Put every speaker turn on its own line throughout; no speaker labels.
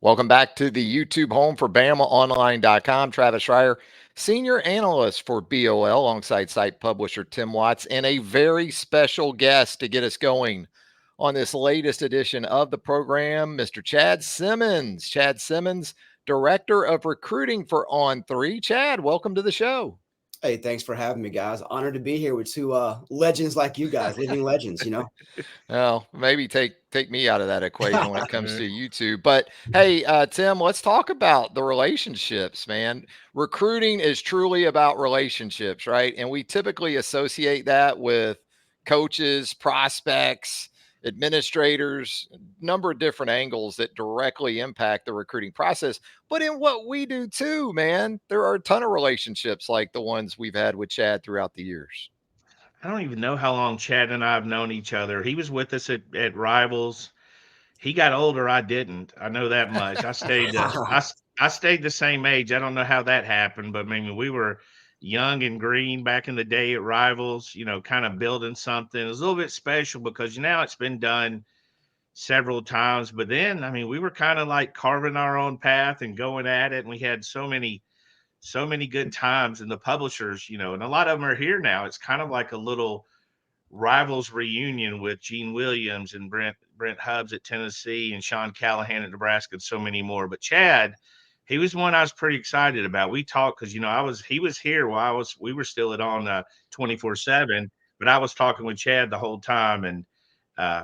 Welcome back to the YouTube home for BamaOnline.com. Travis Reier, senior analyst for BOL, alongside site publisher Tim Watts, and a very special guest to get us going on this latest edition of the program, Mr. Chad Simmons. Chad Simmons, Director of Recruiting for On3. Chad, welcome to the show.
Hey, thanks for having me, guys. Honored to be here with two legends like you guys, living legends.
Well, maybe take me out of that equation when it comes to YouTube. But hey, Tim, let's talk about the relationships, man. Recruiting is truly about relationships, right? And we typically associate that with coaches, prospects, administrators, number of different angles that directly impact the recruiting process. But in what we do too, man, there are a ton of relationships like the ones we've had with Chad throughout the years.
I don't even know how long Chad and I have known each other. He was with us at Rivals. He got older. I didn't. I know that much. I stayed the same age. I don't know how that happened, but I mean, we were young and green back in the day at Rivals, kind of building something. It was a little bit special because now it's been done several times. But then, I mean, we were kind of like carving our own path and going at it. And we had so many good times, and the publishers, and a lot of them are here now. It's kind of like a little Rivals reunion with Gene Williams and Brent Hubbs at Tennessee and Sean Callahan at Nebraska and so many more. But Chad, he was one I was pretty excited about. We talked because he was here while we were still at on 24/7, but I was talking with Chad the whole time, and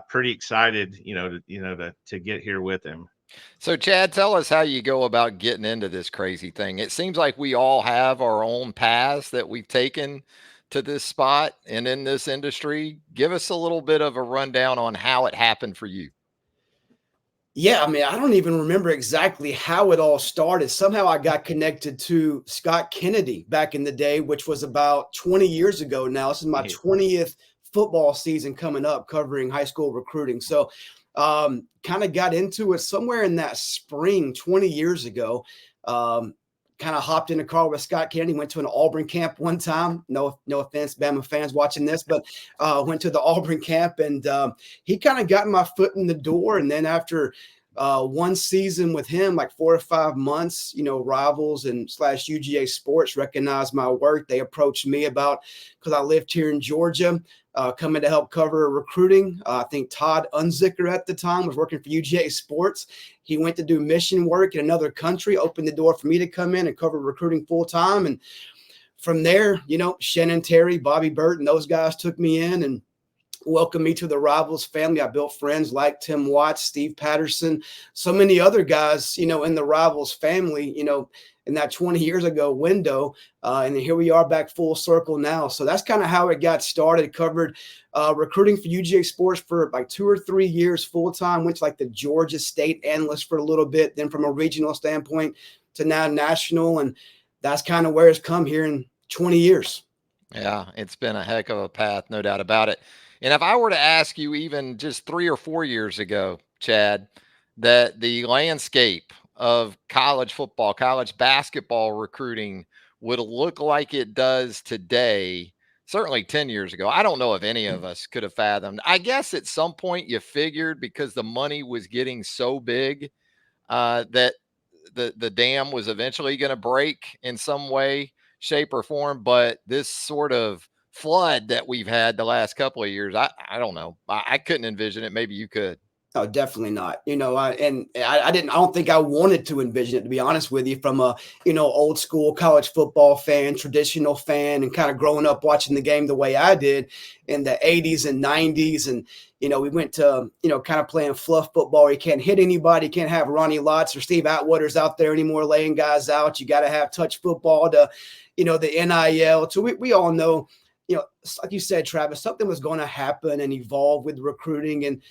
pretty excited, to get here with him.
So, Chad, tell us how you go about getting into this crazy thing. It seems like we all have our own paths that we've taken to this spot and in this industry. Give us a little bit of a rundown on how it happened for you.
Yeah, I mean, I don't even remember exactly how it all started. Somehow I got connected to Scott Kennedy back in the day, which was about 20 years ago now. This is my 20th football season coming up covering high school recruiting. So kind of got into it somewhere in that spring 20 years ago. Kind of hopped in a car with Scott Kennedy, went to an Auburn camp one time. No offense, Bama fans watching this, but went to the Auburn camp, and he kind of got my foot in the door. And then after one season with him, like 4 or 5 months, Rivals and / UGA Sports recognized my work. They approached me because I lived here in Georgia, coming to help cover recruiting. I think Todd Unzicker at the time was working for UGA Sports. He went to do mission work in another country, opened the door for me to come in and cover recruiting full time. And from there, Shannon Terry, Bobby Burton, those guys took me in and welcomed me to the Rivals family. I built friends like Tim Watts, Steve Patterson, so many other guys, in the Rivals family, in that 20 years ago window. And here we are back full circle now. So that's kind of how it got started. Covered recruiting for UGA Sports for like 2 or 3 years full time. Went to like the Georgia State analyst for a little bit. Then from a regional standpoint to now national. And that's kind of where it's come here in 20 years.
Yeah, it's been a heck of a path, no doubt about it. And if I were to ask you even just 3 or 4 years ago, Chad, that the landscape of college football, college basketball recruiting would look like it does today, certainly 10 years ago, I don't know if any of us could have fathomed. I guess at some point you figured because the money was getting so big that the dam was eventually going to break in some way, shape, or form. But this sort of flood that we've had the last couple of years, I don't know. I couldn't envision it. Maybe you could.
Oh, definitely not. I don't think I wanted to envision it, to be honest with you, from a, old school college football fan, traditional fan, and kind of growing up watching the game the way I did in the 80s and 90s. And, we went to, kind of playing fluff football. You can't hit anybody. You can't have Ronnie Lotz or Steve Atwater's out there anymore laying guys out. You got to have touch football to, the NIL. So we all know, like you said, Travis, something was going to happen and evolve with recruiting and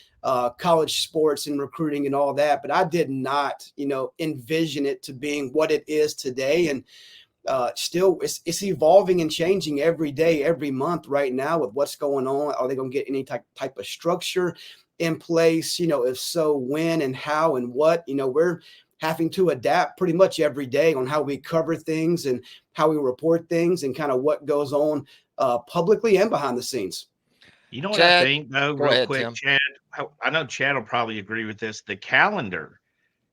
college sports and recruiting and all that. But I did not, envision it to being what it is today. And still, it's evolving and changing every day, every month right now with what's going on. Are they going to get any type of structure in place? If so, when and how and what? We're having to adapt pretty much every day on how we cover things and how we report things and kind of what goes on publicly and behind the scenes.
You know what I
Chad,
think, though,
go
real
ahead,
quick,
Tim.
Chad? I know Chad will probably agree with this. The calendar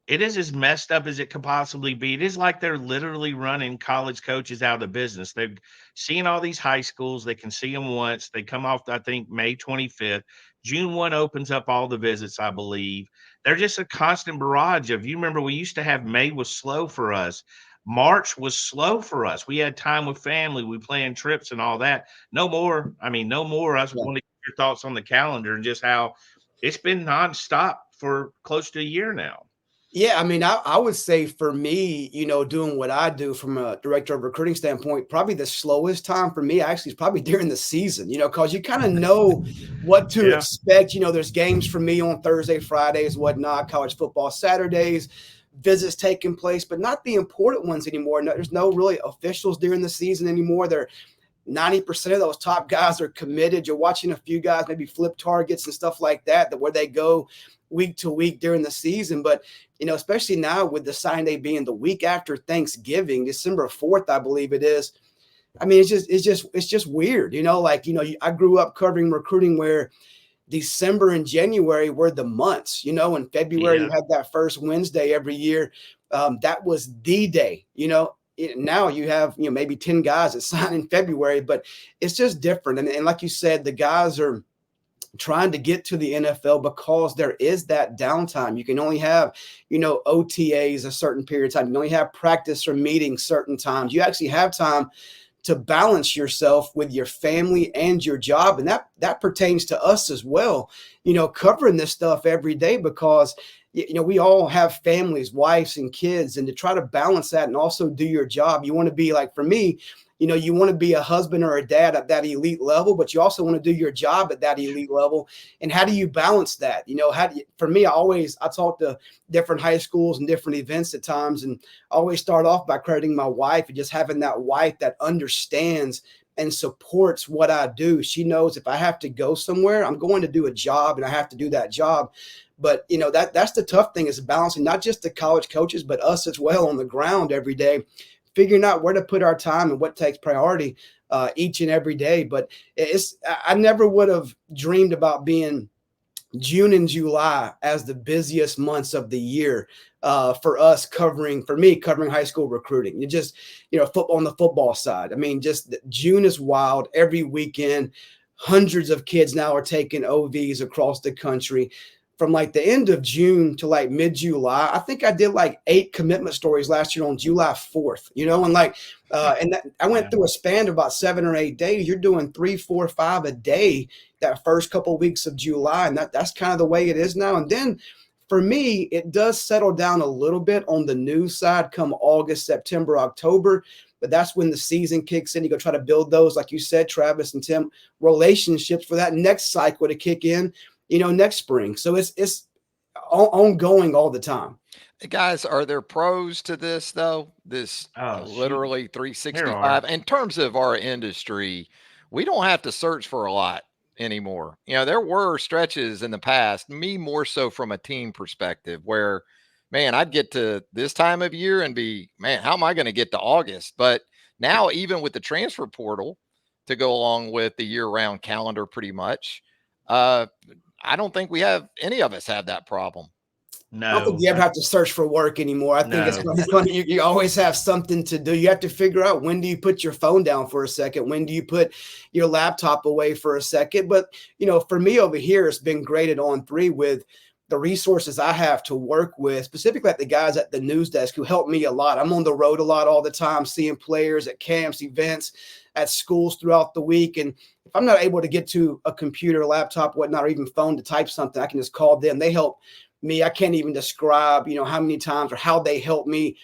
It is as messed up as it could possibly be. It is like they're literally running college coaches out of business. They're seeing all these high schools. They can see them once. They come off, I think, May 25th. June 1 opens up all the visits, I believe. They're just a constant barrage of, you remember, we used to have May was slow for us. March was slow for us. We had time with family. We planned trips and all that. No more. I mean, no more. I just want to get your thoughts on the calendar and just how it's been nonstop for close to a year now.
Yeah, I mean, I would say for me, doing what I do from a director of recruiting standpoint, probably the slowest time for me actually is probably during the season, because you kind of know what to
Yeah.
expect. There's games for me on Thursday, Fridays, whatnot, college football Saturdays, visits taking place, but not the important ones anymore. No, there's no really officials during the season anymore. They're 90% of those top guys are committed. You're watching a few guys maybe flip targets and stuff like that where they go week to week during the season. But, especially now with the sign day being the week after Thanksgiving, December 4th, I believe it is. I mean, it's just weird, I grew up covering recruiting where December and January were the months, in February, you had that first Wednesday every year. That was D-Day, now you have, maybe 10 guys that sign in February, but it's just different. And like you said, the guys are trying to get to the NFL because there is that downtime. You can only have, OTAs a certain period of time. You can only have practice or meetings certain times. You actually have time to balance yourself with your family and your job. And that pertains to us as well, covering this stuff every day because, we all have families, wives and kids, and to try to balance that and also do your job. You want to be like, for me, you want to be a husband or a dad at that elite level, but you also want to do your job at that elite level. And how do you balance that? For me, I talk to different high schools and different events at times, and I always start off by crediting my wife and just having that wife that understands and supports what I do. She knows if I have to go somewhere, I'm going to do a job and I have to do that job. But, that's the tough thing is balancing not just the college coaches, but us as well on the ground every day, figuring out where to put our time and what takes priority each and every day. But I never would have dreamed about being June and July as the busiest months of the year for me covering high school recruiting. You just, football on the football side. I mean, just June is wild every weekend. Hundreds of kids now are taking OVs across the country. From like the end of June to like mid-July, I think I did like 8 commitment stories last year on July 4th, I went through a span of about 7 or 8 days. You're doing 3, 4, 5 a day that first couple of weeks of July. And that's kind of the way it is now. And then for me, it does settle down a little bit on the news side come August, September, October. But that's when the season kicks in. You go try to build those, like you said, Travis and Tim, relationships for that next cycle to kick in, next spring. So it's ongoing all the time.
Hey guys, are there pros to this though? This literally 365 in terms of our industry, we don't have to search for a lot anymore. There were stretches in the past, me more so from a team perspective, where man, I'd get to this time of year and be, man, how am I going to get to August? But now, even with the transfer portal to go along with the year-round calendar, pretty much, I don't think any of us have that problem.
No, I don't think you ever have to search for work anymore. I think it's funny. You always have something to do. You have to figure out, when do you put your phone down for a second? When do you put your laptop away for a second? But, for me over here, it's been great at On3 with the resources I have to work with, specifically like the guys at the news desk who help me a lot. I'm on the road a lot all the time, seeing players at camps, events, at schools throughout the week. And if I'm not able to get to a computer, laptop, whatnot, or even phone to type something, I can just call them. They help me. I can't even describe, how many times or how they help me,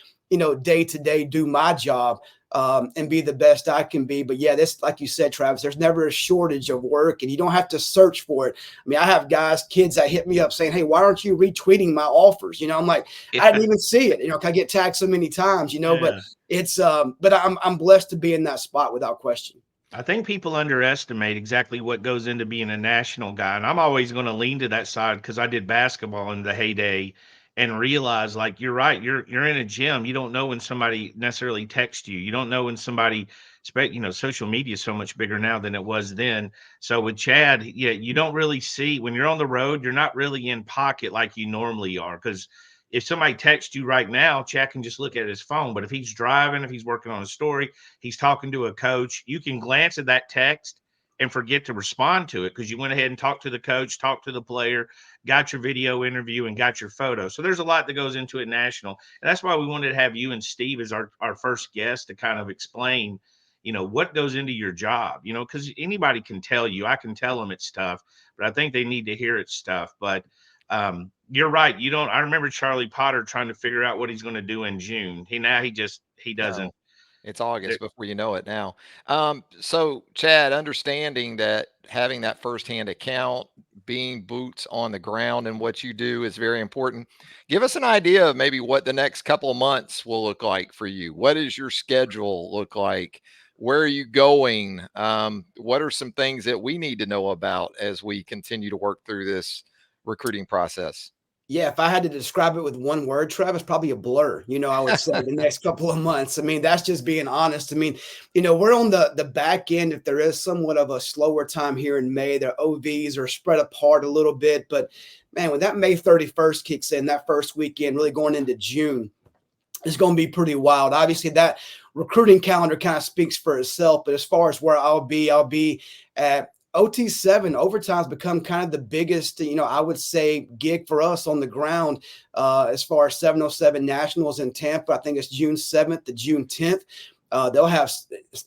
day to day do my job and be the best I can be. But yeah, this, like you said, Travis, there's never a shortage of work and you don't have to search for it. I mean, I have kids that hit me up saying, hey, why aren't you retweeting my offers? I'm like, I didn't even see it. I get tagged so many times, but it's, but I'm blessed to be in that spot without question.
I think people underestimate exactly what goes into being a national guy. And I'm always going to lean to that side because I did basketball in the heyday and realize, like, you're right. You're in a gym. You don't know when somebody necessarily texts you. You don't know when somebody, social media is so much bigger now than it was then. So with Chad, you don't really see when you're on the road, you're not really in pocket like you normally are because if somebody texts you right now, Chad can just look at his phone. But if he's driving, if he's working on a story, he's talking to a coach, you can glance at that text and forget to respond to it because you went ahead and talked to the coach, talked to the player, got your video interview, and got your photo. So there's a lot that goes into it national. And that's why we wanted to have you and Steve as our first guest to kind of explain, what goes into your job, because anybody can tell you. I can tell them it's tough, but I think they need to hear it's tough. But you're right. You don't. I remember Charlie Potter trying to figure out what he's going to do in June. He
No,
doesn't.
it's August before you know it now. So Chad, understanding that having that firsthand account, being boots on the ground and what you do is very important. Give us an idea of maybe what the next couple of months will look like for you. What does your schedule look like? Where are you going? What are some things that we need to know about as we continue to work through this recruiting process?
Yeah, if I had to describe it with one word, Travis, probably a blur. I would say the next couple of months. I mean, that's just being honest. I mean, we're on the back end. If there is somewhat of a slower time here in May, their OVs are spread apart a little bit. But man, when that May 31st kicks in, that first weekend, really going into June, it's going to be pretty wild. Obviously, that recruiting calendar kind of speaks for itself. But as far as where I'll be at OT7. Overtime's become kind of the biggest, I would say, gig for us on the ground as far as 707 Nationals in Tampa. I think it's June 7th to June 10th. They'll have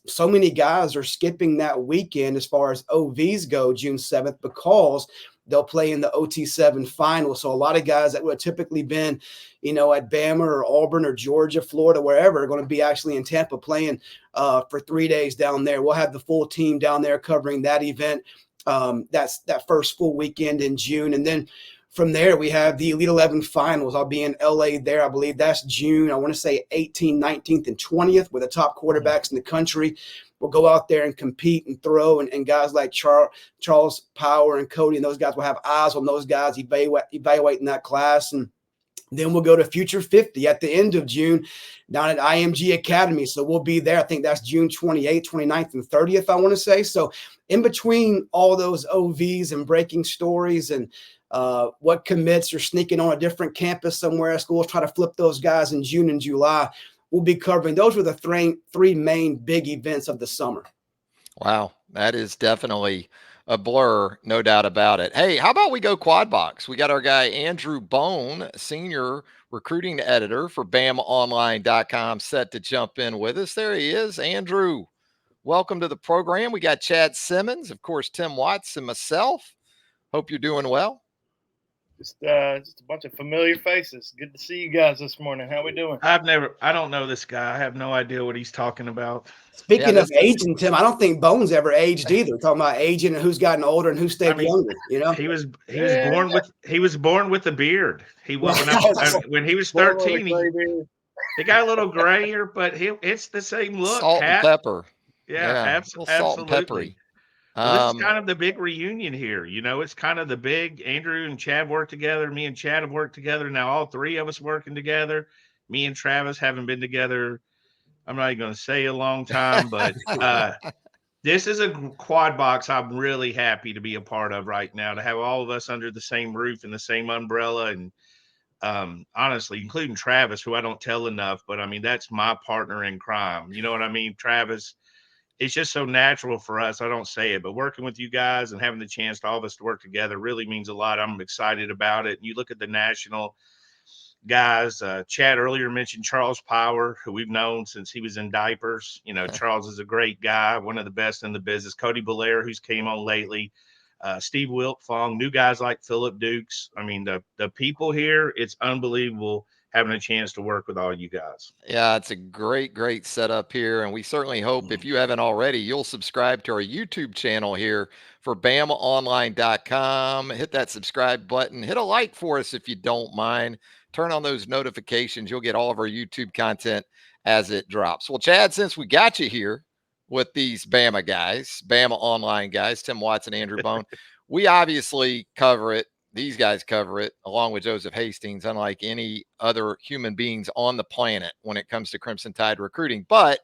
so many guys are skipping that weekend as far as OVs go, June 7th, because they'll play in the OT7 final. So a lot of guys that would have typically been, at Bama or Auburn or Georgia, Florida, wherever, are going to be actually in Tampa playing for 3 days down there. We'll have the full team down there covering that event. That's that first full weekend in June. And then from there, we have the Elite 11 finals. I'll be in LA there. I believe that's June. I want to say 18th, 19th, and 20th with the top quarterbacks in the country. We'll go out there and compete and throw. And guys like Charles Power and Cody and those guys will have eyes on those guys evaluating that class. And then we'll go to Future 50 at the end of June down at IMG Academy. So we'll be there. I think that's June 28th, 29th, and 30th, I want to say. So in between all those OVs and breaking stories and what commits are sneaking on a different campus somewhere, schools try to flip those guys in June and July, we'll be covering. Those were the three main big events of the summer.
Wow, that is definitely a blur, no doubt about it. Hey, how about we go quad box? We got our guy Andrew Bone, senior recruiting editor for BamaOnline.com, set to jump in with us. There he is. Andrew, welcome to the program. We got Chad Simmons, of course, Tim Watts, and myself. Hope you're doing well.
Just a bunch of familiar faces. Good to see you guys this morning. How we doing?
I don't know this guy. I have no idea what he's talking about.
Speaking of aging, Tim, I don't think Bones ever aged either. Talking about aging and who's gotten older and who stayed younger.
He was born with a beard. When he was 13, he got a little grayer, but it's the same look.
Salt and pepper.
Yeah,
absolutely.
Salt and peppery. Well, this is kind of the big reunion here. It's kind of the big Andrew and Chad work together. Me and Chad have worked together. Now all three of us working together. Me and Travis haven't been together. I'm not even going to say a long time, but this is a quad box I'm really happy to be a part of right now, to have all of us under the same roof and the same umbrella. And honestly, including Travis, who I don't tell enough, but I mean, that's my partner in crime. You know what I mean? Travis, it's just so natural for us. I don't say it, but working with you guys and having the chance to all of us to work together really means a lot. I'm excited about it. And you look at the national guys, Chad earlier mentioned Charles Power, who we've known since he was in diapers. Charles is a great guy, one of the best in the business. Cody Belair, who's came on lately. Steve Wiltfong, new guys like Phillip Dukes. I mean, the people here, it's unbelievable having a chance to work with all you guys.
Yeah, it's a great setup here. And we certainly hope, if you haven't already, you'll subscribe to our YouTube channel here for BamaOnline.com. Hit that subscribe button. Hit a like for us if you don't mind. Turn on those notifications. You'll get all of our YouTube content as it drops. Well, Chad, since we got you here with these Bama guys, Bama Online guys, Tim Watts and Andrew Bone, we obviously cover it. These guys cover it along with Joseph Hastings, unlike any other human beings on the planet when it comes to Crimson Tide recruiting. But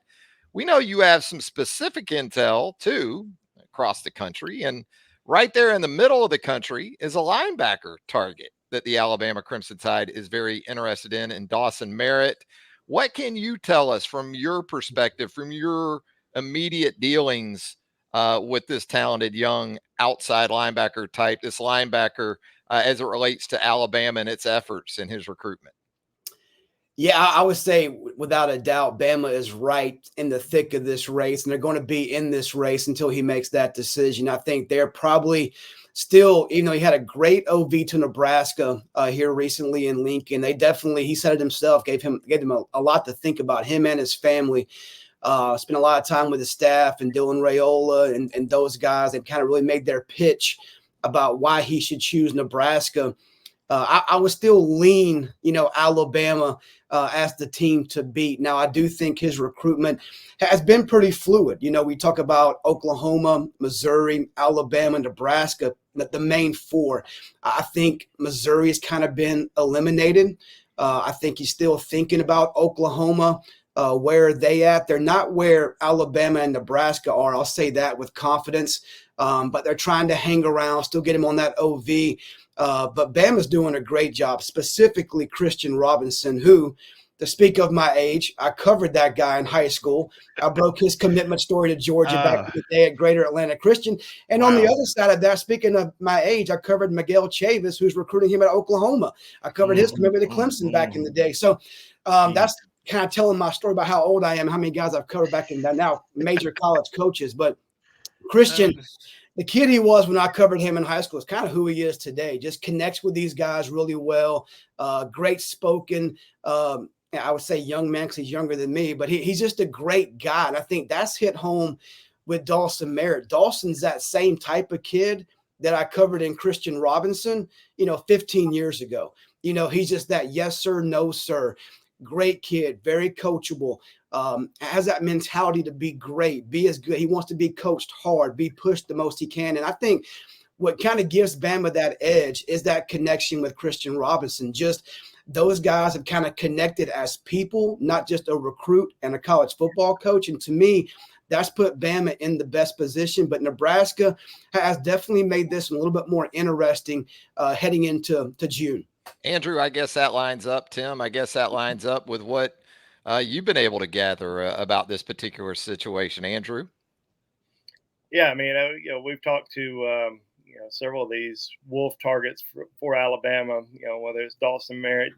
we know you have some specific intel too across the country. And right there in the middle of the country is a linebacker target. that the Alabama Crimson Tide is very interested in, and Dawson Merritt. What can you tell us from your perspective, from your immediate dealings with this talented young outside linebacker type, this linebacker as it relates to Alabama and its efforts in his recruitment?
Yeah, I would say without a doubt, Bama is right in the thick of this race, and they're going to be in this race until he makes that decision. I think they're probably still, even though he had a great OV to Nebraska here recently in Lincoln, he said it himself, gave him a lot to think about, him and his family. Spent a lot of time with his staff and Dylan Raiola and those guys. They've kind of really made their pitch about why he should choose Nebraska. I would still lean, Alabama as the team to beat. Now, I do think his recruitment has been pretty fluid. We talk about Oklahoma, Missouri, Alabama, Nebraska, the main four. I think Missouri has kind of been eliminated. I think he's still thinking about Oklahoma. Where are they at? They're not where Alabama and Nebraska are. I'll say that with confidence. But they're trying to hang around, still get him on that OV. But Bama's doing a great job, specifically Christian Robinson, who, to speak of my age, I covered that guy in high school. I broke his commitment story to Georgia back in the day at Greater Atlanta Christian. And on the other side of that, speaking of my age, I covered Miguel Chavis, who's recruiting him at Oklahoma. I covered his commitment to Clemson back in the day. So that's kind of telling my story about how old I am, how many guys I've covered back in that now major college coaches. But Christian, the kid he was when I covered him in high school is kind of who he is today. Just connects with these guys really well. Great spoken. I would say young man because he's younger than me, but he's just a great guy. And I think that's hit home with Dawson Merritt. Dawson's that same type of kid that I covered in Christian Robinson, 15 years ago. He's just that yes, sir, no, sir. Great kid, very coachable. Has that mentality to be great, be as good. He wants to be coached hard, be pushed the most he can. And I think what kind of gives Bama that edge is that connection with Christian Robinson. Just those guys have kind of connected as people, not just a recruit and a college football coach. And to me, that's put Bama in the best position. But Nebraska has definitely made this a little bit more interesting heading into June.
Andrew, I guess that lines up, Tim. I guess that lines up with what you've been able to gather about this particular situation, Andrew.
Yeah, I mean, we've talked to several of these Wolf targets for Alabama. Whether it's Dawson Merritt,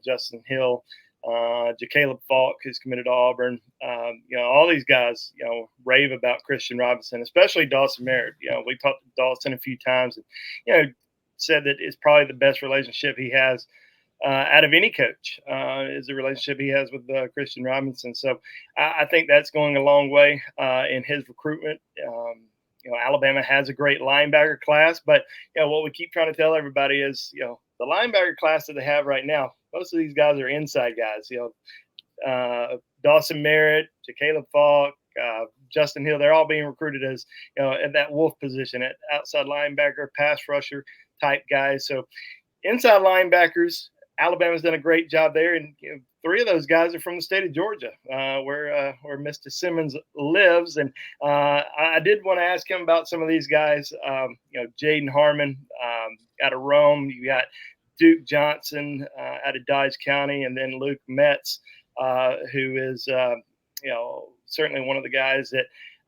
Justin Hill, Jacaleb Falk, who's committed to Auburn. All these guys, rave about Christian Robinson, especially Dawson Merritt. We talked to Dawson a few times, and said that it's probably the best relationship he has out of any coach, is the relationship he has with Christian Robinson. So I think that's going a long way in his recruitment. Alabama has a great linebacker class, but what we keep trying to tell everybody is, the linebacker class that they have right now, most of these guys are inside guys. Dawson Merritt, Jacaleb Falk, Justin Hill, they're all being recruited as, at that Wolf position, at outside linebacker, pass rusher type guys. So inside linebackers, Alabama's done a great job there. And three of those guys are from the state of Georgia, where Mr. Simmons lives. And I did want to ask him about some of these guys. Jaden Harmon out of Rome. You got Duke Johnson out of Dodge County, and then Luke Metz, who is certainly one of the guys that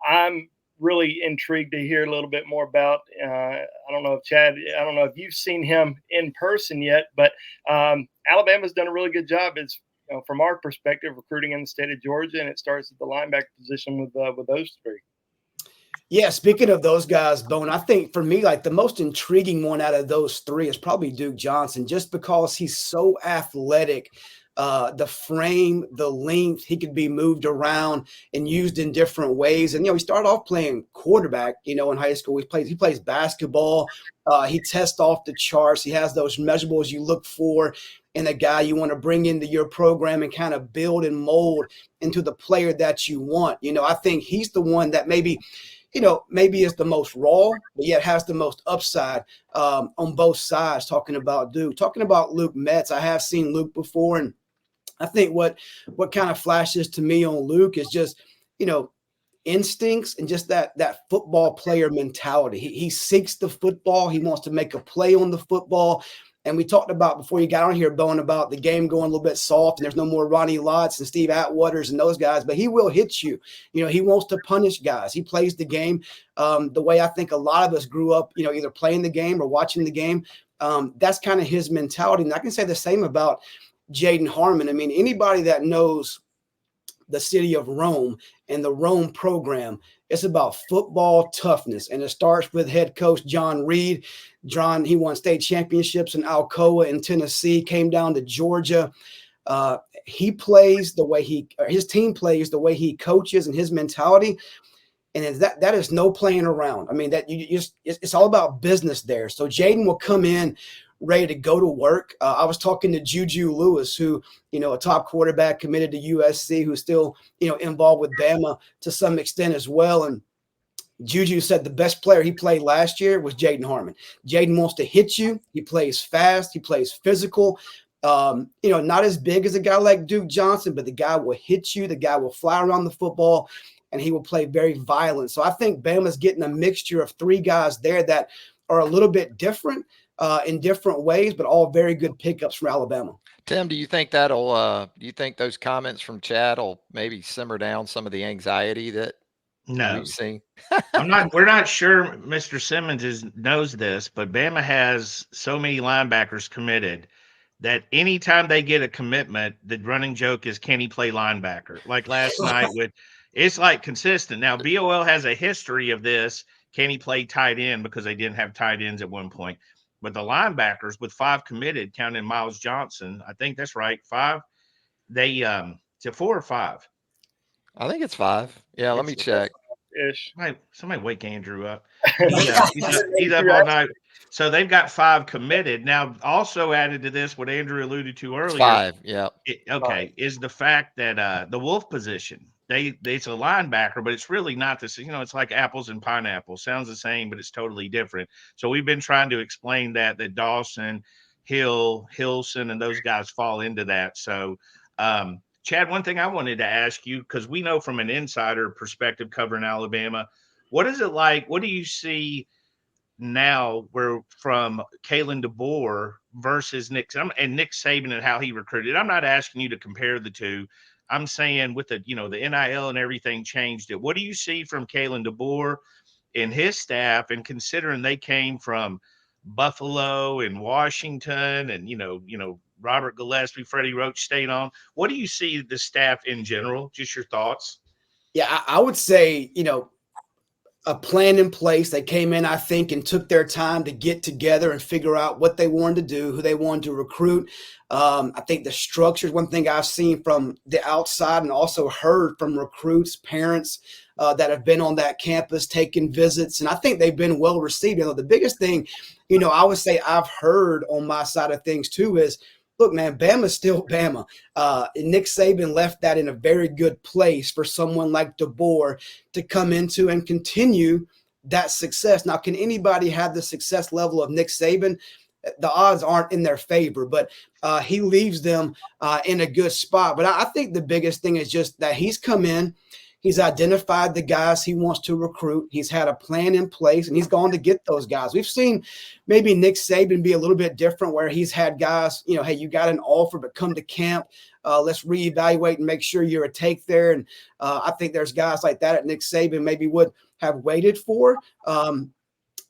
I'm really intrigued to hear a little bit more about. I don't know if Chad, I don't know if you've seen him in person yet, but Alabama's done a really good job. It's from our perspective, recruiting in the state of Georgia, and it starts at the linebacker position with those three.
Yeah, speaking of those guys, Bone, I think for me, like the most intriguing one out of those three is probably Duke Johnson, just because he's so athletic. The frame, the length, he could be moved around and used in different ways. And, he started off playing quarterback, in high school. He plays basketball. He tests off the charts. He has those measurables you look for in a guy you want to bring into your program and kind of build and mold into the player that you want. I think he's the one that maybe is the most raw, but yet has the most upside on both sides. Talking about Duke, talking about Luke Metz. I have seen Luke before, and I think what kind of flashes to me on Luke is just, instincts and just that football player mentality. He seeks the football. He wants to make a play on the football. And we talked about before you got on here, Bone, about the game going a little bit soft and there's no more Ronnie Lotts and Steve Atwaters and those guys, but he will hit you. He wants to punish guys. He plays the game the way I think a lot of us grew up, either playing the game or watching the game. That's kind of his mentality. And I can say the same about Jaden Harmon. I mean, anybody that knows the city of Rome and the Rome program, it's about football toughness. And it starts with head coach John Reed. John, he won state championships in Alcoa in Tennessee, came down to Georgia. He plays the way his team plays, the way he coaches and his mentality. And that is no playing around. I mean, that it's all about business there. So Jaden will come in ready to go to work. I was talking to Juju Lewis, who, a top quarterback committed to USC, who's still, involved with Bama to some extent as well. And Juju said the best player he played last year was Jaden Harmon. Jaden wants to hit you. He plays fast. He plays physical. Not as big as a guy like Duke Johnson, but the guy will hit you. The guy will fly around the football, and he will play very violent. So I think Bama's getting a mixture of three guys there that are a little bit different in different ways, but all very good pickups from Alabama.
Tim, do you think do you think those comments from Chad will maybe simmer down some of the anxiety that we've seen?
We're not sure Mr. Simmons knows this, but Bama has so many linebackers committed that anytime they get a commitment, the running joke is, can he play linebacker? Like last night it's like consistent. Now, BOL has a history of this. Can he play tight end? Because they didn't have tight ends at one point. But the linebackers with 5 committed, counting Miles Johnson, I think that's right, 5. They is it 4 or 5?
I think it's 5. Yeah, let me check.
Ish.
Somebody wake Andrew up. He's up all night. So they've got 5 committed. Now, also added to this, what Andrew alluded to earlier.
It's 5, yeah.
Is the fact that the Wolf position, it's a linebacker, but it's really not this. It's like apples and pineapples. Sounds the same, but it's totally different. So we've been trying to explain that Dawson, Hilson, and those guys fall into that. So, Chad, one thing I wanted to ask you, because we know from an insider perspective covering Alabama, what is it like? What do you see now from Kalen DeBoer versus Nick Saban and how he recruited? I'm not asking you to compare the two. I'm saying with the NIL and everything changed it. What do you see from Kalen DeBoer and his staff, and considering they came from Buffalo and Washington and, Robert Gillespie, Freddie Roach stayed on. What do you see the staff in general? Just your thoughts.
Yeah, I would say, a plan in place. They came in, I think, and took their time to get together and figure out what they wanted to do, who they wanted to recruit. I think the structure is one thing I've seen from the outside and also heard from recruits, parents that have been on that campus, taking visits. And I think they've been well received. The biggest thing, I would say I've heard on my side of things too is, look, man, Bama's still Bama. Nick Saban left that in a very good place for someone like DeBoer to come into and continue that success. Now, can anybody have the success level of Nick Saban? The odds aren't in their favor, but he leaves them in a good spot. But I think the biggest thing is just that he's come in. He's identified the guys he wants to recruit. He's had a plan in place, and he's gone to get those guys. We've seen maybe Nick Saban be a little bit different, where he's had guys, hey, you got an offer, but come to camp. Let's reevaluate and make sure you're a take there. And I think there's guys like that at Nick Saban maybe would have waited for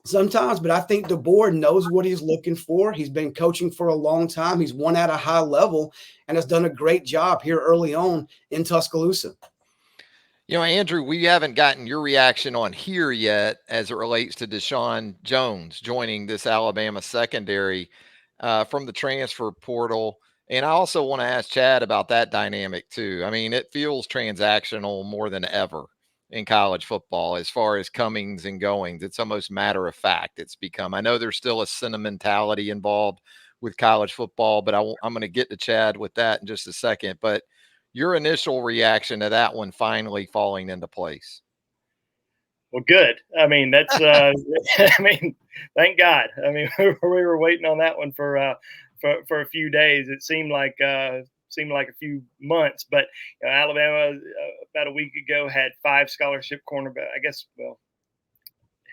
sometimes. But I think DeBoer knows what he's looking for. He's been coaching for a long time. He's won at a high level and has done a great job here early on in Tuscaloosa.
Andrew, we haven't gotten your reaction on here yet as it relates to Deshaun Jones joining this Alabama secondary from the transfer portal. And I also want to ask Chad about that dynamic too. I mean, it feels transactional more than ever in college football as far as comings and goings. It's almost matter of fact. It's become, I know there's still a sentimentality involved with college football, but I'm going to get to Chad with that in just a second. But your initial reaction to that one finally falling into place?
Well, good. I mean, that's, thank God. I mean, we were waiting on that one for a few days. It seemed like a few months, but Alabama about a week ago had 5 scholarship cornerback. I guess,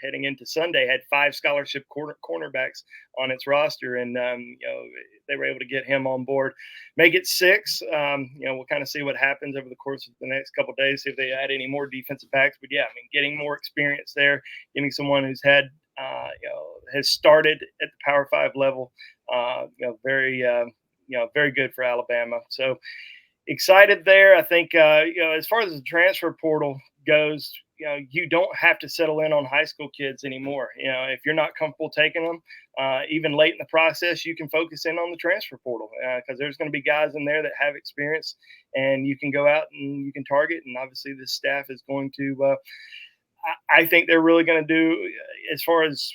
heading into Sunday had 5 scholarship cornerbacks on its roster, and they were able to get him on board, make it 6. We'll kind of see what happens over the course of the next couple of days, see if they add any more defensive backs. But yeah, I mean, getting more experience there, getting someone who's had has started at the Power 5 level, very very good for Alabama. So excited there. I think as far as the transfer portal goes, you don't have to settle in on high school kids anymore. If you're not comfortable taking them, even late in the process, you can focus in on the transfer portal because there's going to be guys in there that have experience, and you can go out and you can target. And obviously, this staff is going to. I think they're really going to do, as far as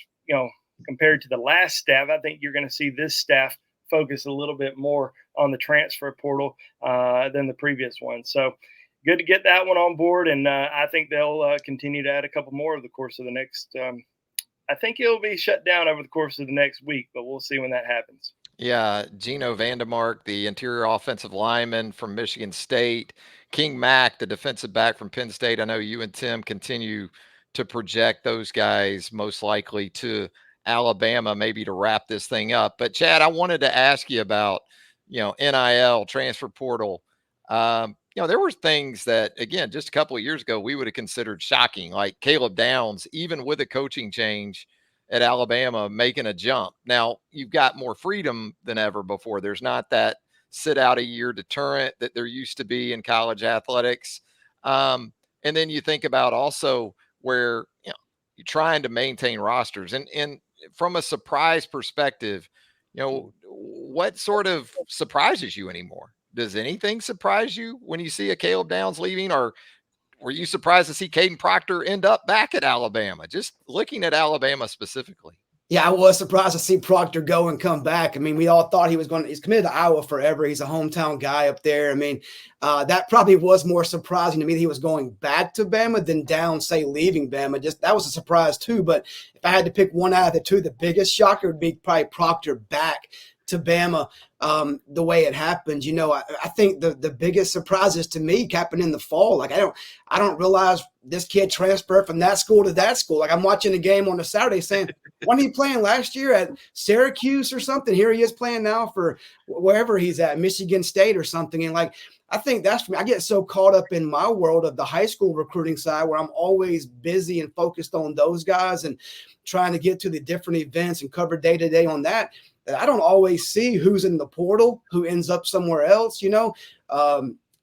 compared to the last staff. I think you're going to see this staff focus a little bit more on the transfer portal than the previous one. So good to get that one on board. And I think they'll continue to add a couple more over the course of the next, I think it'll be shut down over the course of the next week, but we'll see when that happens.
Yeah, Gino Vandemark, the interior offensive lineman from Michigan State, King Mack, the defensive back from Penn State. I know you and Tim continue to project those guys most likely to Alabama, maybe to wrap this thing up. But Chad, I wanted to ask you about, NIL, transfer portal. There were things that, again, just a couple of years ago, we would have considered shocking, like Caleb Downs, even with a coaching change at Alabama, making a jump. Now, you've got more freedom than ever before. There's not that sit out a year deterrent that there used to be in college athletics. And then you think about also where, you're trying to maintain rosters. And from a surprise perspective, what sort of surprises you anymore? Does anything surprise you when you see a Caleb Downs leaving, or were you surprised to see Caden Proctor end up back at Alabama? Just looking at Alabama specifically.
Yeah, I was surprised to see Proctor go and come back. I mean, we all thought he's committed to Iowa forever. He's a hometown guy up there. I mean, that probably was more surprising to me that he was going back to Bama than Downs, say, leaving Bama. Just that was a surprise too. But if I had to pick one out of the two, the biggest shocker would be probably Proctor back to Bama the way it happened. I think the biggest surprises to me happened in the fall. Like I don't realize this kid transferred from that school to that school. Like I'm watching a game on a Saturday saying, wasn't he playing last year at Syracuse or something? Here he is playing now for wherever he's at, Michigan State or something. And I think that's, I get so caught up in my world of the high school recruiting side where I'm always busy and focused on those guys and trying to get to the different events and cover day to day on that. I don't always see who's in the portal, who ends up somewhere else,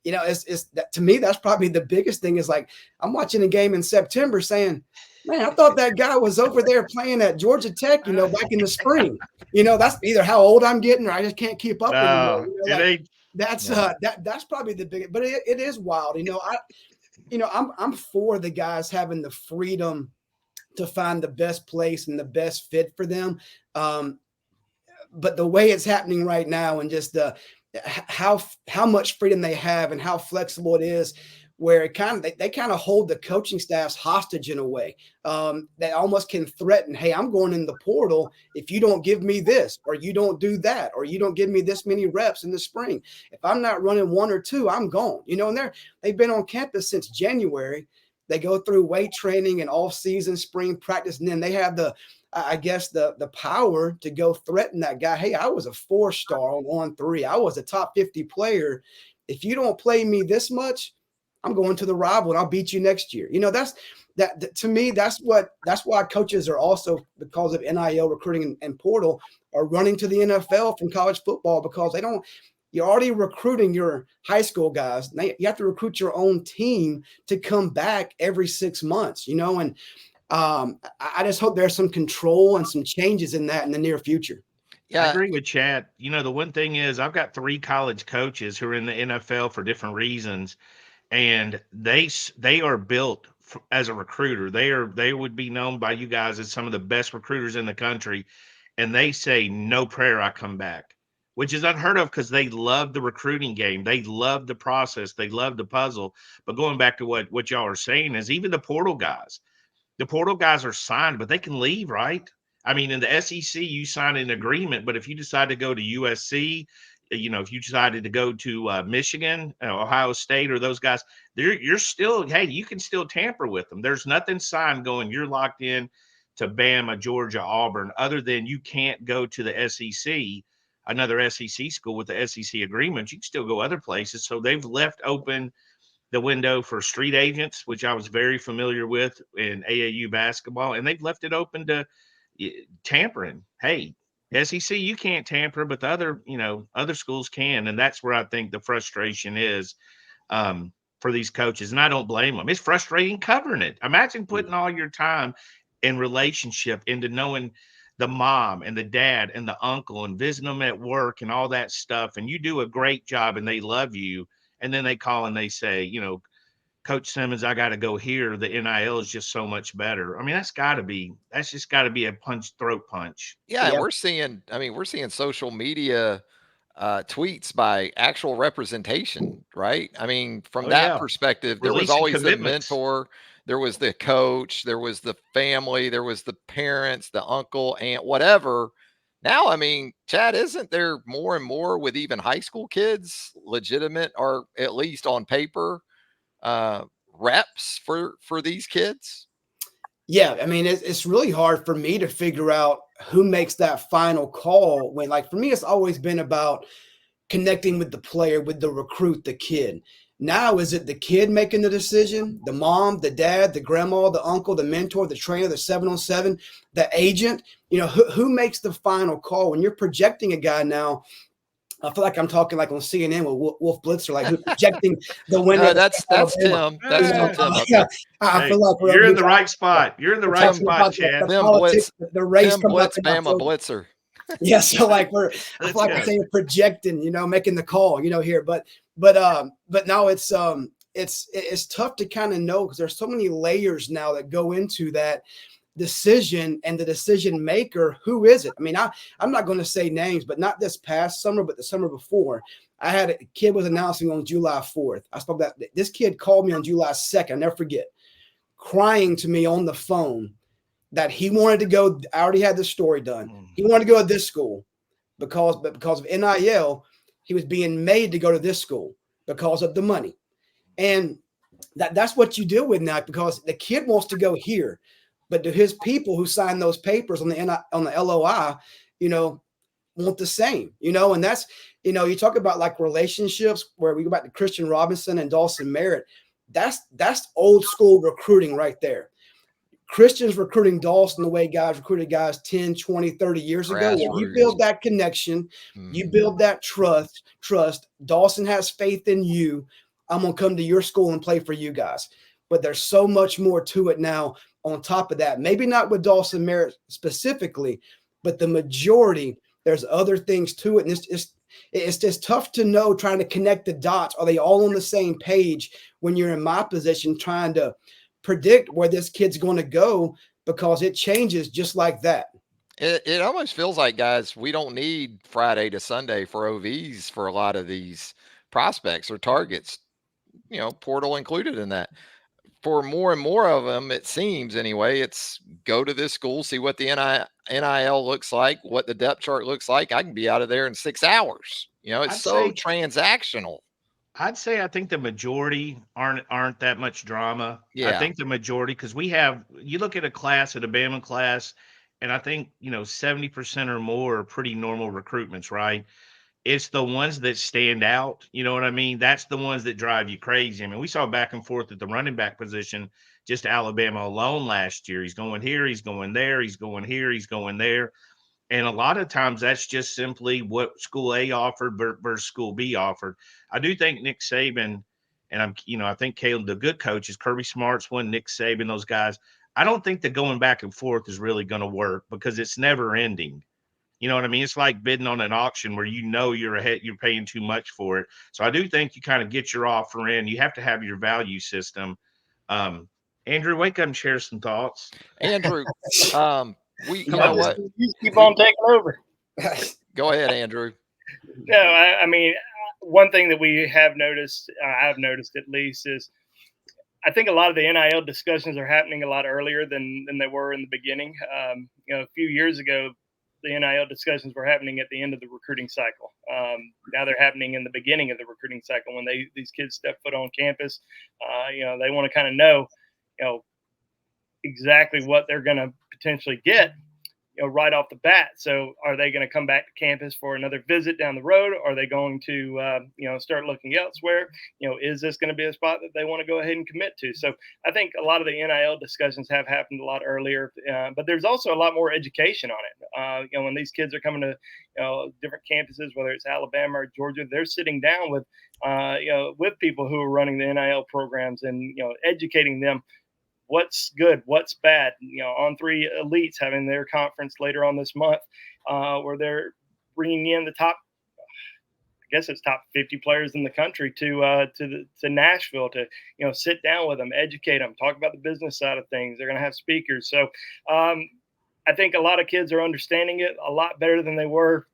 it's that, to me, that's probably the biggest thing is like, I'm watching a game in September saying, man, I thought that guy was over there playing at Georgia Tech, back in the spring. That's either how old I'm getting or I just can't keep up anymore. That's probably the biggest, but it is wild. I'm for the guys having the freedom to find the best place and the best fit for them. But the way it's happening right now and just how much freedom they have and how flexible it is, where they kind of hold the coaching staffs hostage in a way. They almost can threaten, hey, I'm going in the portal if you don't give me this, or you don't do that, or you don't give me this many reps in the spring. If I'm not running 1 or 2, I'm gone. And they've been on campus since January. They go through weight training and off-season spring practice, and then they have the power to go threaten that guy. Hey, I was a 4-star on 3. I was a top 50 player. If you don't play me this much, I'm going to the rival and I'll beat you next year. That to me, that's why coaches are also, because of NIL recruiting and portal, are running to the NFL from college football, because you're already recruiting your high school guys. Now you have to recruit your own team to come back every 6 months, and I just hope there's some control and some changes in that in the near future.
Yeah, I agree with Chad. The one thing is I've got 3 college coaches who are in the NFL for different reasons, and they are built as a recruiter. They would be known by you guys as some of the best recruiters in the country, and they say no prayer I come back, which is unheard of because they love the recruiting game. They love the process. They love the puzzle. But going back to what y'all are saying is even the portal guys are signed, but they can leave, right? I mean, in the SEC, you sign an agreement, but if you decide to go to USC, if you decided to go to Michigan, Ohio State, or those guys, you're still, hey, you can still tamper with them. There's nothing signed going, you're locked in. to Bama, Georgia, Auburn, other than you can't go to the SEC, another SEC school with the SEC agreement. You can still go other places. So they've left open the window for street agents, which I was very familiar with in AAU basketball, and they've left it open to tampering. Hey, SEC, you can't tamper, but the other schools can, and that's where I think the frustration is for these coaches, and I don't blame them. It's frustrating covering it. Imagine putting all your time and relationship into knowing the mom and the dad and the uncle and visiting them at work and all that stuff, and you do a great job and they love you, and then they call and they say, Coach Simmons, I got to go here. The NIL is just so much better. I mean, that's just got to be a throat punch.
Yeah, and
Yeah.
we're seeing social media tweets by actual representation, right? I mean, from
Oh
that
yeah,
perspective, there was
releasing
always the
commitments.
mentor, there was the coach, there was the family, there was the parents, the uncle, aunt, whatever. Now, I mean, Chad, isn't there more and more with even high school kids legitimate, or at least on paper, uh, reps for these kids?
Yeah, I mean, it's really hard for me to figure out who makes that final call when, like, for me, it's always been about connecting with the player, with the recruit, the kid. Now, is it the kid making the decision? The mom, the dad, the grandma, the uncle, the mentor, the trainer, the 7-on-7, the agent? Who makes the final call? When you're projecting a guy now, I feel like I'm talking like on CNN with Wolf Blitzer, like who's projecting the winner
No,
of
that's
Alabama.
Tim. That's
You
still
know,
Tim up
yeah,
there.
I
Hey,
feel like
you're in the right spot. You're in the
we're
right
talking
spot,
about
Chad.
the politics, the race
Tim
coming up
Blitz,
in
Bama
October.
Blitzer.
Yeah, so like I feel
Let's
like I'm
go.
saying projecting, making the call, here, but now it's tough to kind of know because there's so many layers now that go into that decision and the decision maker. Who is it? I mean, I'm not going to say names, but not this past summer, but the summer before. I had a kid was announcing on July 4th. I spoke that this kid called me on July 2nd. I'll never forget, crying to me on the phone that he wanted to go. I already had the story done. He wanted to go to this school because of NIL, he was being made to go to this school because of the money. And that's what you deal with now because the kid wants to go here. But do his people who signed those papers on the LOI, want the same, and that's, you talk about like relationships where we go back to Christian Robinson and Dawson Merritt. That's old school recruiting right there. Christian's recruiting Dawson the way guys recruited guys 10, 20, 30 years ago. When you
Grassroots.
build that connection, you build that trust. Dawson has faith in you. I'm going to come to your school and play for you guys. But there's so much more to it now on top of that. Maybe not with Dawson Merritt specifically, but the majority, there's other things to it. And it's just tough to know, trying to connect the dots. Are they all on the same page when you're in my position trying to predict where this kid's going to go, because it changes just like that.
It almost feels like, guys, we don't need Friday to Sunday for OVs for a lot of these prospects or targets, portal included in that. For more and more of them, it seems anyway, it's go to this school, see what the NIL looks like, what the depth chart looks like. I can be out of there in 6 hours. It's
I'd
so
say
transactional.
I think the majority aren't that much drama. I
Yeah.
think the majority, because you look at a class, at a Bama class, and I think 70% or more are pretty normal recruitments, right? It's the ones that stand out. You know what I mean? That's the ones that drive you crazy. I mean, we saw back and forth at the running back position, just Alabama alone last year. He's going here, he's going there, he's going here, he's going there. And a lot of times that's just simply what school A offered versus school B offered. I do think Nick Saban, and I think Caleb, the good coaches, Kirby Smart's one, Nick Saban, those guys. I don't think that going back and forth is really going to work because it's never ending. You know what I mean? It's like bidding on an auction where you're paying too much for it. So I do think you kind of get your offer in. You have to have your value system. Andrew, wake up and share some thoughts.
Andrew, you
Come
know
on,
what?
you keep on taking over.
Go ahead, Andrew.
No, I mean, one thing that we have noticed, I've noticed at least, is I think a lot of the NIL discussions are happening a lot earlier than they were in the beginning. A few years ago, the NIL discussions were happening at the end of the recruiting cycle. Now they're happening in the beginning of the recruiting cycle when these kids step foot on campus. They want to kind of know, exactly what they're going to potentially get, right off the bat. So are they going to come back to campus for another visit down the road? Are they going to, start looking elsewhere? Is this going to be a spot that they want to go ahead and commit to? So I think a lot of the NIL discussions have happened a lot earlier, but there's also a lot more education on it. When these kids are coming to, different campuses, whether it's Alabama or Georgia, they're sitting down with, with people who are running the NIL programs and, educating them what's good, what's bad. On3 Elites having their conference later on this month, where they're bringing in the top, I guess it's top 50 players in the country to Nashville to sit down with them, educate them, talk about the business side of things. They're going to have speakers. So I think a lot of kids are understanding it a lot better than they were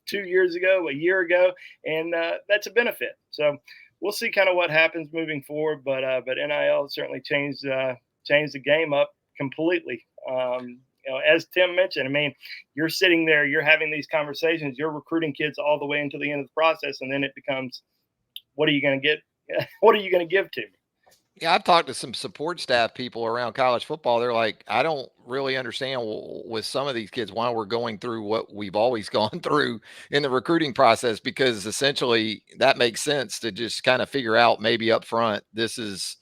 2 years ago, a year ago, and that's a benefit. So we'll see kind of what happens moving forward, but NIL certainly changed the game up completely. As Tim mentioned, I mean, you're sitting there, you're having these conversations, you're recruiting kids all the way until the end of the process, and then it becomes, what are you going to get? What are you going to give to me?
Yeah, I've talked to some support staff people around college football. They're like, I don't really understand with some of these kids why we're going through what we've always gone through in the recruiting process, because essentially that makes sense to just kind of figure out maybe up front, this is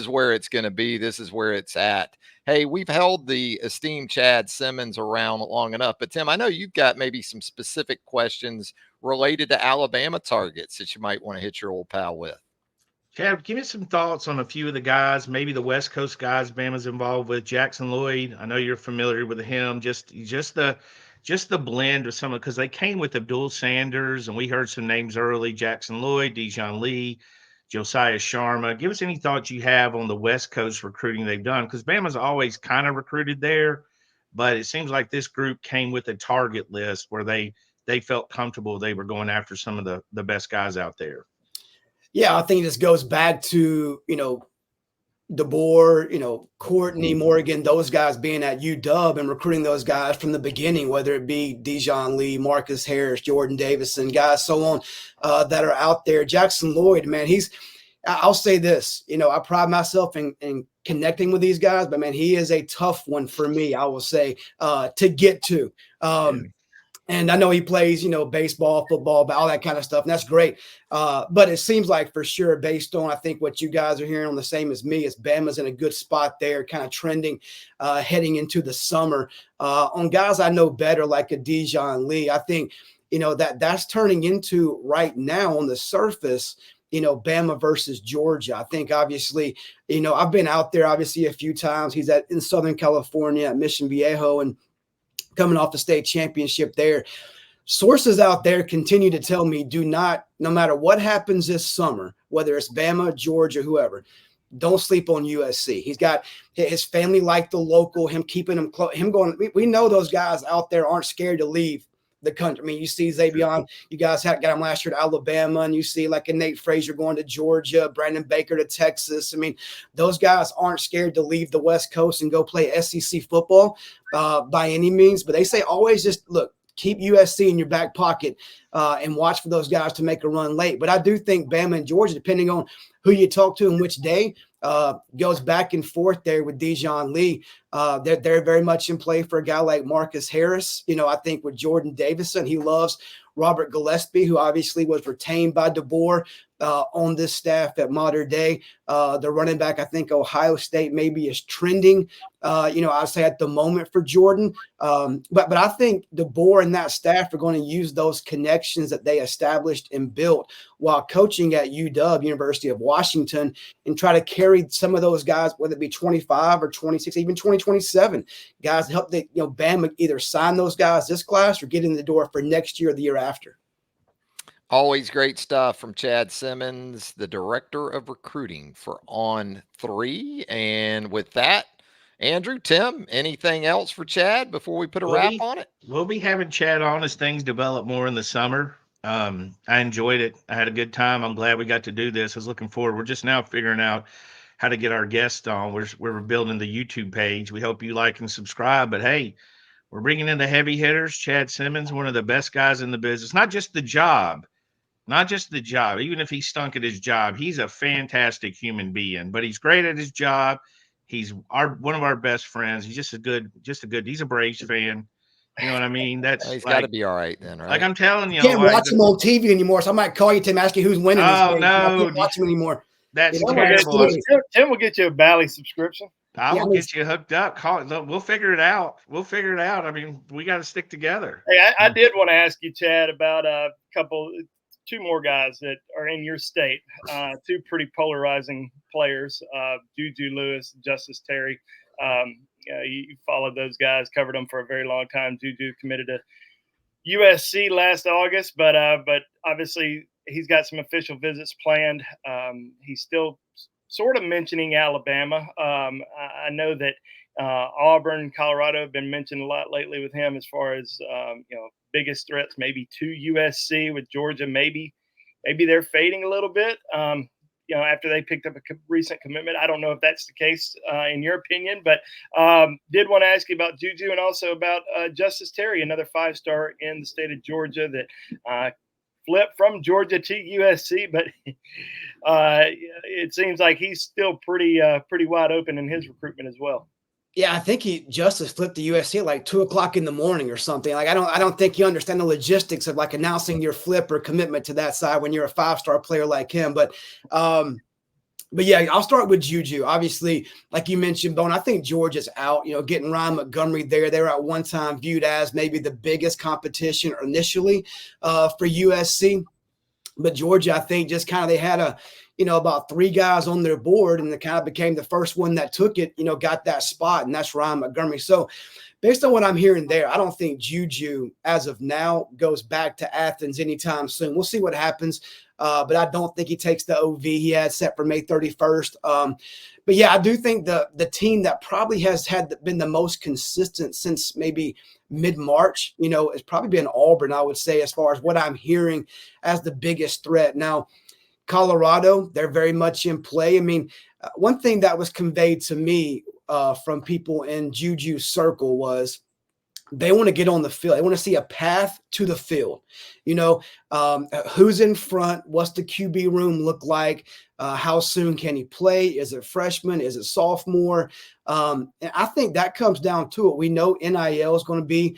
where it's going to be. This is where it's at. Hey, we've held the esteemed Chad Simmons around long enough, but Tim, I know you've got maybe some specific questions related to Alabama targets that you might want to hit your old pal with.
Chad, give me some thoughts on a few of the guys, maybe the West Coast guys Bama's involved with. Jackson Lloyd, I know you're familiar with him. Just the blend of some of, because they came with Abdul Sanders, and we heard some names early: Jackson Lloyd, Dijon Lee, Josiah Sharma. Give us any thoughts you have on the West Coast recruiting they've done, because Bama's always kind of recruited there, but it seems like this group came with a target list where they felt comfortable they were going after some of the best guys out there.
Yeah, I think this goes back to, DeBoer, Courtney Morgan, those guys being at UW and recruiting those guys from the beginning, whether it be Dijon Lee, Marcus Harris, Jordan Davison, guys so on that are out there. Jackson Lloyd, man, I'll say this, I pride myself in connecting with these guys, but man, he is a tough one for me, I will say, to get to. And I know he plays, baseball, football, all that kind of stuff. And that's great. But it seems like for sure, based on, I think, what you guys are hearing on the same as me, is Bama's in a good spot there, kind of trending, heading into the summer. On guys I know better, like a Dijon Lee, I think, that's turning into right now on the surface, Bama versus Georgia. I think obviously, I've been out there obviously a few times. He's in Southern California at Mission Viejo and coming off the state championship there. Sources out there continue to tell me, no matter what happens this summer, whether it's Bama, Georgia, whoever, don't sleep on USC. He's got his family like the local, him keeping him close, him going. We know those guys out there aren't scared to leave the country. I mean, you see Xavier, you guys got him last year at Alabama, and you see like a Nate Frazier going to Georgia, Brandon Baker to Texas. I mean, those guys aren't scared to leave the West Coast and go play SEC football by any means. But they say always just keep USC in your back pocket and watch for those guys to make a run late. But I do think Bama and Georgia, depending on who you talk to and which day, goes back and forth there with Dijon Lee. They're very much in play for a guy like Marcus Harris. I think with Jordan Davison, he loves Robert Gillespie, who obviously was retained by DeBoer on this staff at Modern Day. The running back, I think Ohio State maybe is trending, I'd say at the moment for Jordan. But I think DeBoer and that staff are going to use those connections that they established and built while coaching at UW, University of Washington, and try to carry some of those guys, whether it be 25 or 26, even 2027 guys, help Bama either sign those guys this class or get in the door for next year or the year after.
Always great stuff from Chad Simmons, the director of recruiting for On3. And with that, Andrew, Tim, anything else for Chad before we put a wrap on it?
We'll be having Chad on as things develop more in the summer. I enjoyed it. I had a good time. I'm glad we got to do this. I was looking forward. We're just now figuring out how to get our guests on. We're building the YouTube page. We hope you like and subscribe. But hey, we're bringing in the heavy hitters. Chad Simmons, one of the best guys in the business. Not just the job. Even if he stunk at his job, he's a fantastic human being. But he's great at his job. He's one of our best friends. He's just a good. He's a Braves fan. You know what I mean?
Well,
That's
he's got to
like
be all right then,
like
right?
I'm telling you,
Can't
like
watch him on TV anymore, so I might call you, Tim, ask you who's winning this
oh
game. I
no,
can't watch him anymore.
that's
You know,
terrible.
Tim will get you a Bally subscription.
I
Yeah,
will
I mean,
get you hooked up. Call it. We'll figure it out. I mean, we got to stick together.
Hey, I did want to ask you, Chad, about two more guys that are in your state. Two pretty polarizing players, Juju Lewis, Justice Terry. You followed those guys, covered them for a very long time. Juju committed to USC last August, but obviously he's got some official visits planned. He's still sort of mentioning Alabama. I know that Auburn, Colorado have been mentioned a lot lately with him as far as biggest threats, maybe to USC. With Georgia, maybe they're fading a little bit. After they picked up a recent commitment. I don't know if that's the case in your opinion, but did want to ask you about Juju and also about Justice Terry, another 5-star in the state of Georgia that flipped from Georgia to USC, but it seems like he's still pretty wide open in his recruitment as well.
Yeah, I think Justice flipped to USC at like 2:00 in the morning or something. Like I don't think you understand the logistics of like announcing your flip or commitment to that side when you're a 5-star player like him. But yeah, I'll start with Juju. Obviously, like you mentioned, Bone, I think Georgia's out. Getting Ryan Montgomery there. They were at one time viewed as maybe the biggest competition initially for USC. But Georgia, I think, just kind of they had about 3 guys on their board, and it kind of became the first one that took it, got that spot, and that's Ryan Montgomery. So based on what I'm hearing there, I don't think Juju, as of now, goes back to Athens anytime soon. We'll see what happens, but I don't think he takes the OV he had set for May 31st. But yeah, I do think the team that probably has been the most consistent since maybe mid-March, it's probably been Auburn, I would say, as far as what I'm hearing as the biggest threat. Now, Colorado, they're very much in play. I mean, one thing that was conveyed to me from people in Juju's circle was they want to get on the field. They want to see a path to the field. Who's in front? What's the QB room look like? How soon can he play? Is it freshman? Is it sophomore? And I think that comes down to it. We know NIL is going to be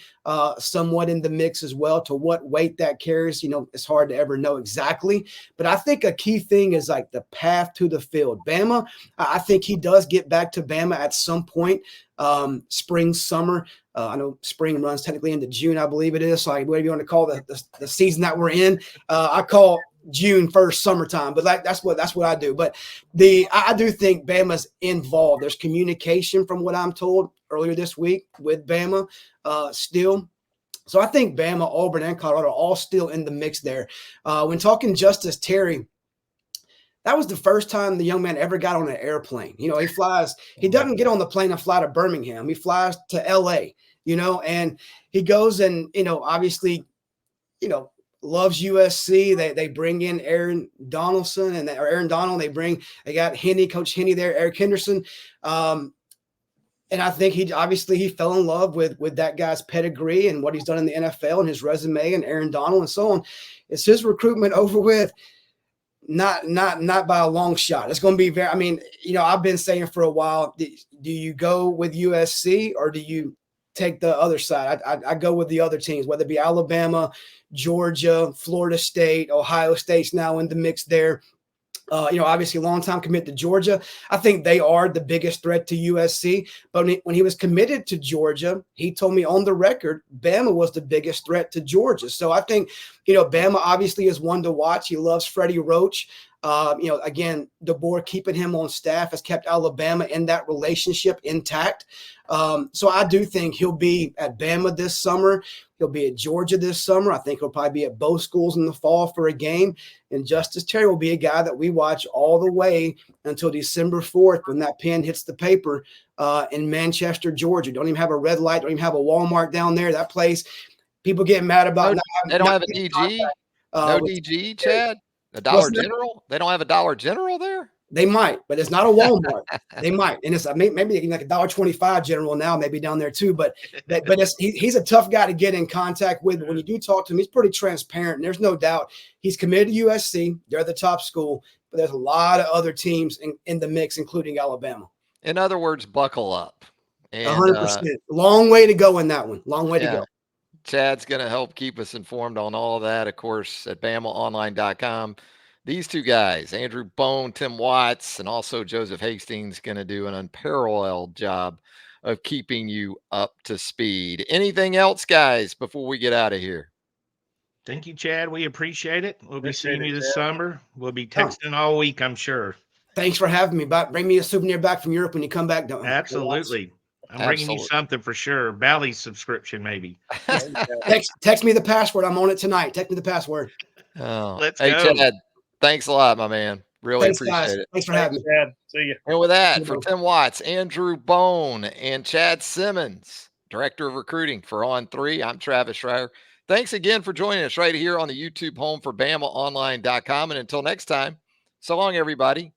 somewhat in the mix as well. To what weight that carries, it's hard to ever know exactly. But I think a key thing is like the path to the field. Bama, I think he does get back to Bama at some point, spring, summer. I know spring runs technically into June, I believe it is. So whatever you want to call the season that we're in, I call June 1st summertime, but that's what I do. But I do think Bama's involved. There's communication from what I'm told earlier this week with Bama still. So I think Bama, Auburn, and Colorado are all still in the mix there. When talking Justice Terry, that was the first time the young man ever got on an airplane. He doesn't get on the plane and fly to Birmingham. He flies to LA, and he goes and, obviously, loves USC. They bring in Aaron Donaldson or Aaron Donald. They got Coach Henney there, Eric Henderson. And I think he fell in love with that guy's pedigree and what he's done in the NFL and his resume and Aaron Donald and so on. It's his recruitment over with. Not by a long shot. It's going to be very, I've been saying for a while, do you go with USC or do you take the other side? I go with the other teams, whether it be Alabama, Georgia, Florida State, Ohio State's now in the mix there. Obviously long time commit to Georgia. I think they are the biggest threat to USC. But when he was committed to Georgia, he told me on the record, Bama was the biggest threat to Georgia. So I think, Bama obviously is one to watch. He loves Freddie Roach. Again, the board keeping him on staff has kept Alabama in that relationship intact. So I do think he'll be at Bama this summer. He'll be at Georgia this summer. I think he'll probably be at both schools in the fall for a game. And Justice Terry will be a guy that we watch all the way until December 4th when that pen hits the paper in Manchester, Georgia. Don't even have a red light. Don't even have a Walmart down there. That place, people get mad about.
They don't have a DG? No DG, Chad? A Dollar General? They don't have a Dollar General there?
They might, but it's not a Walmart. They might, and it's maybe like $1.25 General now, maybe down there too. But he's a tough guy to get in contact with. But when you do talk to him, he's pretty transparent. And there's no doubt he's committed to USC. They're the top school, but there's a lot of other teams in the mix, including Alabama.
In other words, buckle up. And
100%. Long way to go in that one. Long way to go.
Chad's going to help keep us informed on all of that, of course, at BamaOnline.com. These two guys, Andrew Bone, Tim Watts, and also Joseph Hastings, going to do an unparalleled job of keeping you up to speed. Anything else, guys, before we get out of here?
Thank you, Chad. We appreciate it. We'll be
Appreciate
seeing you
it,
this
Chad.
summer. We'll be texting all week, I'm sure.
Thanks for having me. Bring me a souvenir back from Europe when you come back.
Absolutely. I'm bringing you something for sure. Bally's subscription, maybe.
Text me the password. I'm on it tonight. Text me the password.
Let's
hey,
go.
Chad, thanks a lot, my man. Really
Thanks,
appreciate
guys.
it.
Thanks for having me.
Chad. See you.
And with that, for Tim Watts, Andrew Bone, and Chad Simmons, Director of Recruiting for On3, I'm Travis Reier. Thanks again for joining us right here on the YouTube home for BamaOnline.com. And until next time, so long, everybody.